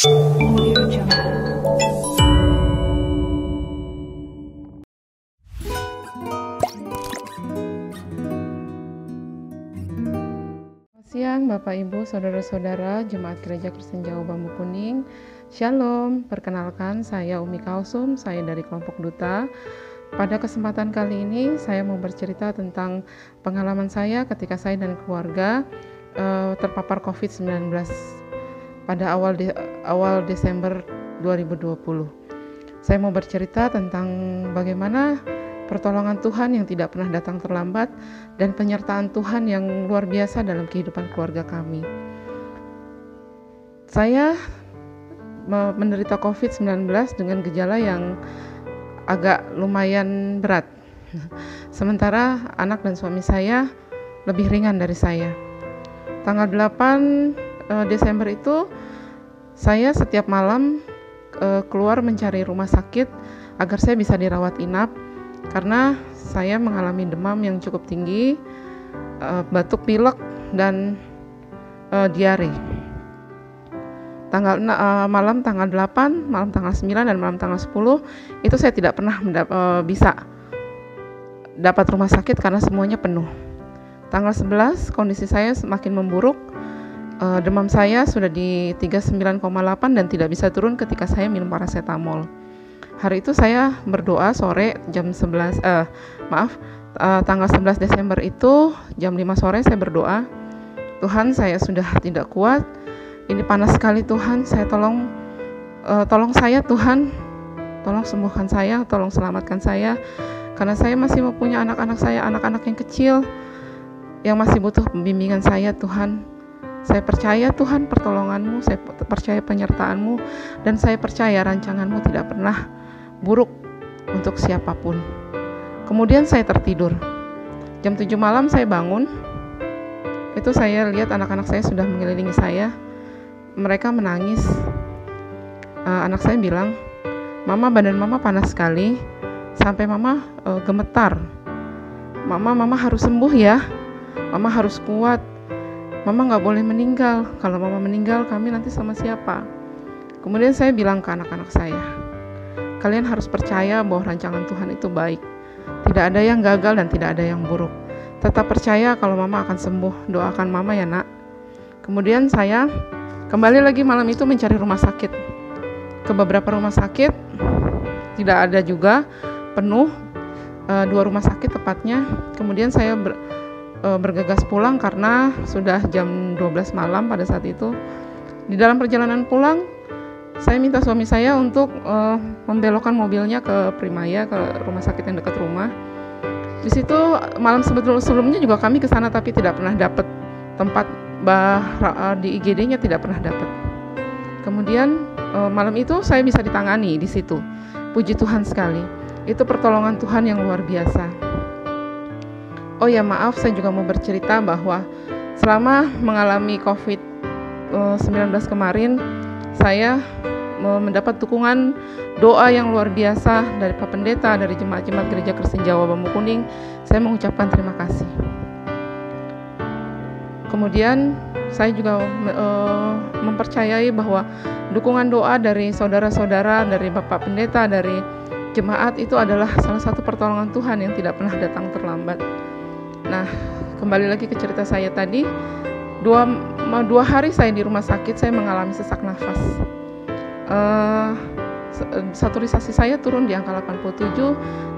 Audio Jungle. Siang Bapak Ibu, Saudara-saudara Jemaat Gereja Kristen Jawa Bambu Kuning. Shalom, perkenalkan saya Umi Kausum, saya dari kelompok Duta. Pada kesempatan kali ini saya mau bercerita tentang pengalaman saya ketika saya dan keluarga terpapar COVID-19 pada awal Desember 2020. Saya mau bercerita tentang bagaimana pertolongan Tuhan yang tidak pernah datang terlambat dan penyertaan Tuhan yang luar biasa dalam kehidupan keluarga kami. Saya menderita COVID-19 dengan gejala yang agak lumayan berat. Sementara anak dan suami saya lebih ringan dari saya. Tanggal 8 Desember itu saya setiap malam keluar mencari rumah sakit agar saya bisa dirawat inap karena saya mengalami demam yang cukup tinggi, batuk pilek dan diare. Malam tanggal 8, malam tanggal 9 dan malam tanggal 10 itu saya tidak pernah bisa dapat rumah sakit karena semuanya penuh. Tanggal 11 kondisi saya semakin memburuk. Demam saya sudah di 39,8 dan tidak bisa turun ketika saya minum paracetamol. Hari itu saya berdoa sore jam 11 tanggal 11 Desember itu jam 5 sore saya berdoa, Tuhan, saya sudah tidak kuat. Ini panas sekali Tuhan, saya tolong saya Tuhan. Tolong sembuhkan saya, tolong selamatkan saya. Karena saya masih mempunyai anak-anak saya, anak-anak yang kecil yang masih butuh pembimbingan saya Tuhan. Saya percaya Tuhan pertolongan-Mu, saya percaya penyertaan-Mu, dan saya percaya rancangan-Mu tidak pernah buruk untuk siapapun. Kemudian saya tertidur. Jam 7 malam saya bangun. Itu saya lihat anak-anak saya sudah mengelilingi saya. Mereka menangis. Anak saya bilang, Mama, badan Mama panas sekali. Sampai Mama gemetar. Mama harus sembuh ya. Mama harus kuat. Mama gak boleh meninggal. Kalau Mama meninggal, kami nanti sama siapa? Kemudian saya bilang ke anak-anak saya, kalian harus percaya bahwa rancangan Tuhan itu baik. Tidak ada yang gagal dan tidak ada yang buruk. Tetap percaya kalau Mama akan sembuh. Doakan Mama ya nak. Kemudian saya kembali lagi malam itu mencari rumah sakit. Ke beberapa rumah sakit, tidak ada juga, penuh. 2 rumah sakit tepatnya. Kemudian saya bergegas pulang karena sudah jam 12 malam pada saat itu. Di dalam perjalanan pulang, saya minta suami saya untuk membelokkan mobilnya ke Primaya, ke rumah sakit yang dekat rumah. Di situ malam sebelumnya juga kami ke sana tapi tidak pernah dapat tempat di IGD-nya, tidak pernah dapat. Kemudian malam itu saya bisa ditangani di situ. Puji Tuhan sekali. Itu pertolongan Tuhan yang luar biasa. Oh ya maaf, saya juga mau bercerita bahwa selama mengalami COVID-19 kemarin, saya mendapat dukungan doa yang luar biasa dari Pak Pendeta, dari jemaat-jemaat Gereja Kristen Jawa Bambu Kuning. Saya mengucapkan terima kasih. Kemudian saya juga mempercayai bahwa dukungan doa dari saudara-saudara, dari Bapak Pendeta, dari jemaat itu adalah salah satu pertolongan Tuhan yang tidak pernah datang terlambat. Nah, kembali lagi ke cerita saya tadi. 2 hari saya di rumah sakit, saya mengalami sesak nafas. Saturisasi saya turun di angka 87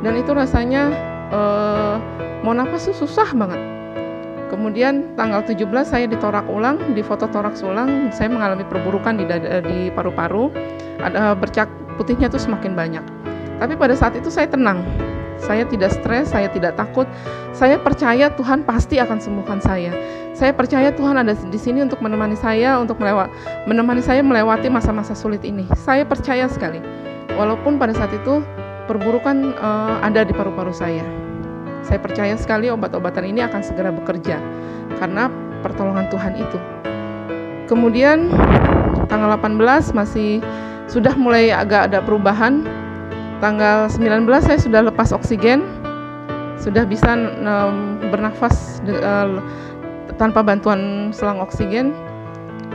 dan itu rasanya mau nafas susah banget. Kemudian tanggal 17 saya ditorak ulang, di foto toraks ulang, saya mengalami perburukan di paru-paru. Ada bercak putihnya tuh semakin banyak. Tapi pada saat itu saya tenang. Saya tidak stres, saya tidak takut. Saya percaya Tuhan pasti akan sembuhkan saya. Saya percaya Tuhan ada di sini untuk menemani saya, menemani saya melewati masa-masa sulit ini. Saya percaya sekali. Walaupun pada saat itu perburukan ada di paru-paru saya. Saya percaya sekali obat-obatan ini akan segera bekerja karena pertolongan Tuhan itu. Kemudian tanggal 18 masih sudah mulai agak ada perubahan. Tanggal 19 saya sudah lepas oksigen, sudah bisa bernafas tanpa bantuan selang oksigen.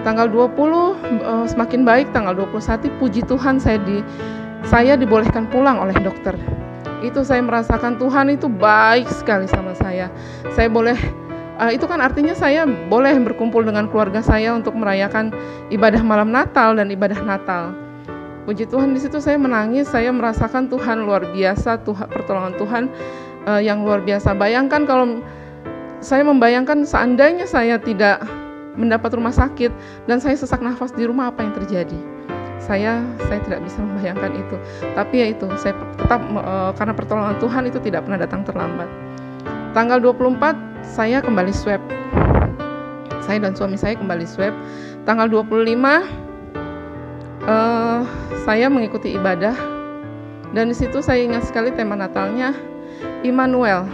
Tanggal 20 semakin baik, tanggal 21 puji Tuhan saya dibolehkan pulang oleh dokter. Itu saya merasakan Tuhan itu baik sekali sama saya. Saya boleh itu kan artinya saya boleh berkumpul dengan keluarga saya untuk merayakan ibadah malam Natal dan ibadah Natal. Puji Tuhan, di situ saya menangis, saya merasakan Tuhan luar biasa, pertolongan Tuhan yang luar biasa. Bayangkan kalau saya membayangkan seandainya saya tidak mendapat rumah sakit dan saya sesak nafas di rumah, apa yang terjadi? Saya tidak bisa membayangkan itu. Tapi ya itu, saya tetap karena pertolongan Tuhan itu tidak pernah datang terlambat. Tanggal 24 saya kembali swab. Saya dan suami saya kembali swab. Tanggal 25 saya mengikuti ibadah, dan di situ saya ingat sekali tema Natalnya Immanuel.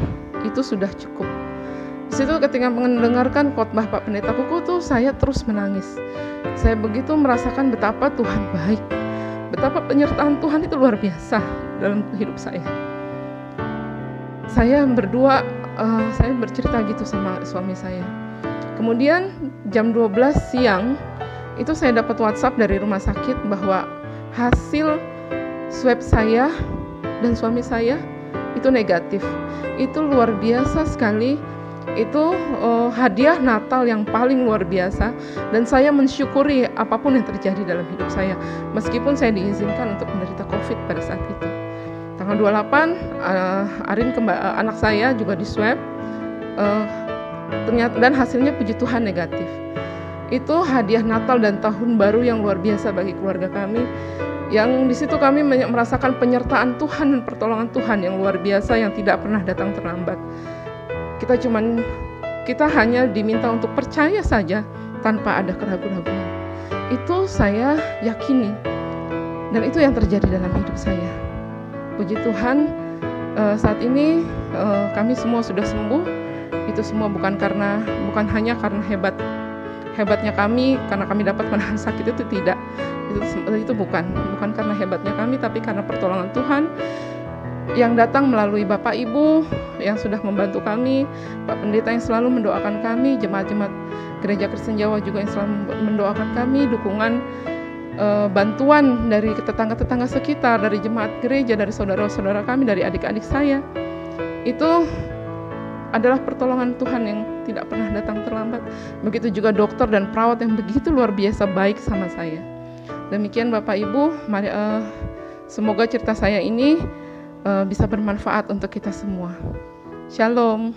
Itu sudah cukup. Di situ ketika mendengarkan khotbah Pak Pendeta Kuku tuh saya terus menangis. Saya begitu merasakan betapa Tuhan baik, betapa penyertaan Tuhan itu luar biasa dalam hidup saya. Saya berdua, saya bercerita gitu sama suami saya. Kemudian jam 12 siang itu saya dapat WhatsApp dari rumah sakit bahwa hasil swab saya dan suami saya itu negatif. Itu luar biasa sekali. Itu hadiah Natal yang paling luar biasa, dan saya mensyukuri apapun yang terjadi dalam hidup saya, meskipun saya diizinkan untuk menderita COVID pada saat itu. Tanggal 28 Arin anak saya juga di swab, ternyata dan hasilnya puji Tuhan negatif. Itu hadiah Natal dan Tahun Baru yang luar biasa bagi keluarga kami, yang di situ kami merasakan penyertaan Tuhan dan pertolongan Tuhan yang luar biasa yang tidak pernah datang terlambat. Kita hanya diminta untuk percaya saja tanpa ada keraguan-raguan. Itu saya yakini, dan itu yang terjadi dalam hidup saya. Puji Tuhan, saat ini kami semua sudah sembuh. Itu semua bukan hanya karena hebatnya kami, karena kami dapat menahan sakit, itu tidak. Itu bukan karena hebatnya kami, tapi karena pertolongan Tuhan yang datang melalui Bapak Ibu yang sudah membantu kami, Pak Pendeta yang selalu mendoakan kami, jemaat-jemaat Gereja Kristen Jawa juga yang selalu mendoakan kami, dukungan bantuan dari tetangga-tetangga sekitar, dari jemaat gereja, dari saudara-saudara kami, dari adik-adik saya. Itu adalah pertolongan Tuhan yang tidak pernah datang terlambat. Begitu juga dokter dan perawat yang begitu luar biasa baik sama saya. Demikian Bapak Ibu, mari, semoga cerita saya ini bisa bermanfaat untuk kita semua. Shalom.